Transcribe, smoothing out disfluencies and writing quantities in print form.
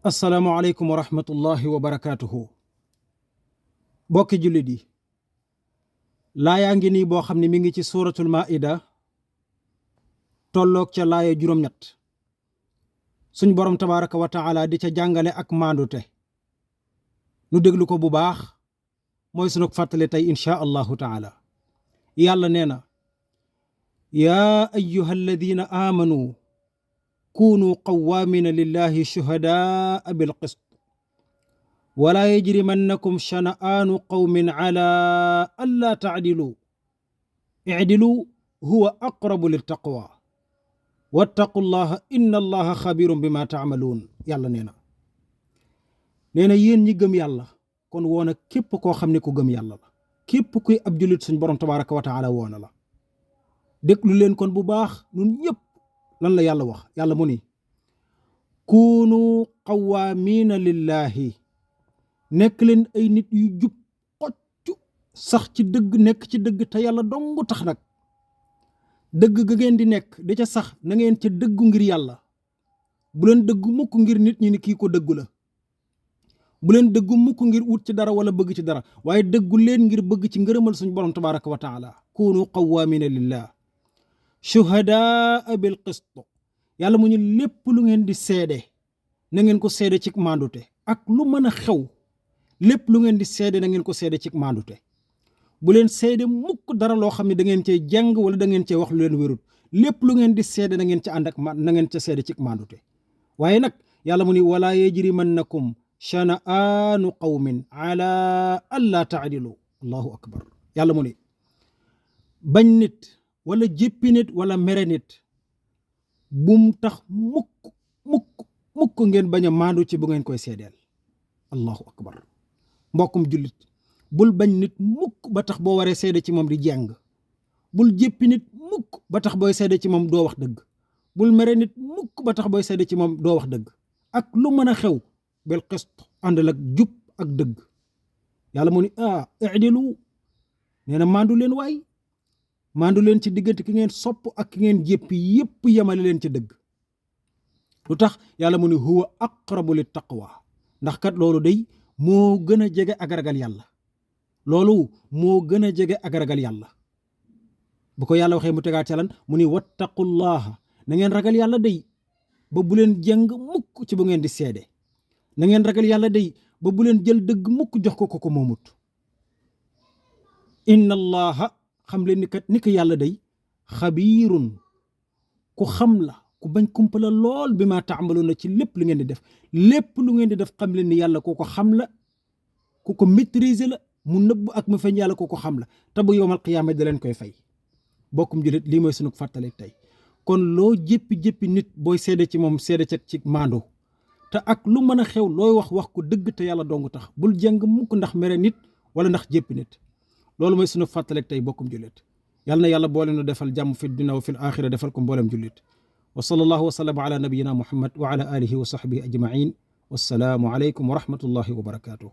asalaamualeykum wa rahmatullahi wa barakaatuhu. bokki jullit yi laayaa ngi nii boo xam ne mi ngi ci suuratul maida tolloog ca laaya juróom-ñett suñ borom tabaraka wa taala di ca jàngale ak maandute. nu déglu ko bu baax mooy sunu fàttali tey inchaa allahu taala. yàlla nee na yaa ayyuha alladina aamanu kunu qawaamina lillahi shuhadaa bil qist wala yajrimannakum shana'aanu qawmin ala allaa ta'dilu i'dilu huwa aqrabu littaqwa wattaqullaha inna allaha xabirun bima ta'maluun. yàlla nee na yéen ñi gëm yàlla kon woona képp koo xam ne ku gëm yàlla la, képp kuy ab jullit suñ borom tabaraka wa taala woona la. déglu leen kon bu baax nun ñëpp lan la yàlla wax. yàlla mu ni kuunu qawaamiina lillahi, nekk leen ay nit yu jub xoccu sax ci dëgg, nekk ci dëgg te yàlla dong tax nag. dëgg ga ngeen di nekk da ca sax na ngeen ca dëggu ngir yàlla. bu leen dëggu mukk ngir nit ñi ni kii ko dëggu la. bu leen dëggu mukk ngir wut ci dara wala bëgg ci dara, waaye dëggu leen ngir bëgg ci ngërëmal suñu borom tabaraka wa taala. kuunu qawaamiina lillah shuhadaa bil qist. yàlla mu ñu lépp lu ngeen di seede na ngeen ko seede ci maandute. ak lu mën a xew lépp lu ngeen di seede na ngeen ko seede ci maandute. bu leen seede mukk dara loo xam ne da ngeen cee jàng wala da ngeen cee wax lu leen wérut. lépp lu ngeen di seede na ngeen ca ànd ak na ngeen ca seede ci maandute. waaye nag yàlla mu ni walaa yajrimannakum shana'aanu qawmin ala allaa ta'dilu. allahu akbar. yàlla mu ni bañ nit wala jéppi nit wala mere nit bum tax mukk ngeen bañ a maandu ci bu ngeen koy seedeel. allahu akbar. mbokkum jullit bul bañ nit mukk ba tax boo waree seede ci moom di jàng. bul jéppi nit mukk ba tax booy seede ci moom doo wax dëgg. bul mere nit mukk ba tax booy seede ci moom doo wax dëgg. ak lu mën a xew bil qist, àndal ak jub ak dëgg. yàlla mu ni i'dilu, nee na maandu leen waay. maandu leen ci diggante ki ngeen sopp ak ki ngeen jéppi yépp yemale leen ci dëgg. lu tax yàlla mu ni huwa aqrabu lit taqwa, ndax kat loolu day moo gën a jege ak ragal yàlla. loolu moo gën a jege ak ragal yàlla. bu ko yàlla waxee mu tegaat ca lan mu ni wattaqullaha, na ngeen ragal yàlla day ba bu leen jeng mukk ci bu ngeen di seede. na ngeen ragal yàlla day ba bu leen jël dëgg mukk jox ko ko moomut. inna allaha, xam leen ni kat ni ko yàlla day xabiirun, ku xam la, ku bañ kumpa la lool bi ma taamaloon na ci lépp lu ngeen di def. lépp lu ngeen di def xam leen ni yàlla ku ko xam la, ku ko maîtriser la, mu nëbb ak mu feeñ yàlla ku ko xam la, te bu yowmal qiyaama da leen koy fay. bokkum jullit lii mooy sunu fàttali tey. kon loo jéppi nit booy seede ci moom seede ci maando. te ak lu mën a xew looy wax ko dëgg te yàlla dong tax. bul jàng mukk ndax mere nit wala ndax jéppi nit. loolu mooy sunu fàttali tey bokkum jullit. yàlla na yàlla boole nu defal jàmm fi dunya wa fil aaxira, defal ko mboolem jullit. wa sallallahu wa sallam ala nabiyyina muhammad wa ala alihi wa sahbihi ajmain. wassalaamu aleykum wa rahmatullahi wa barakatuh.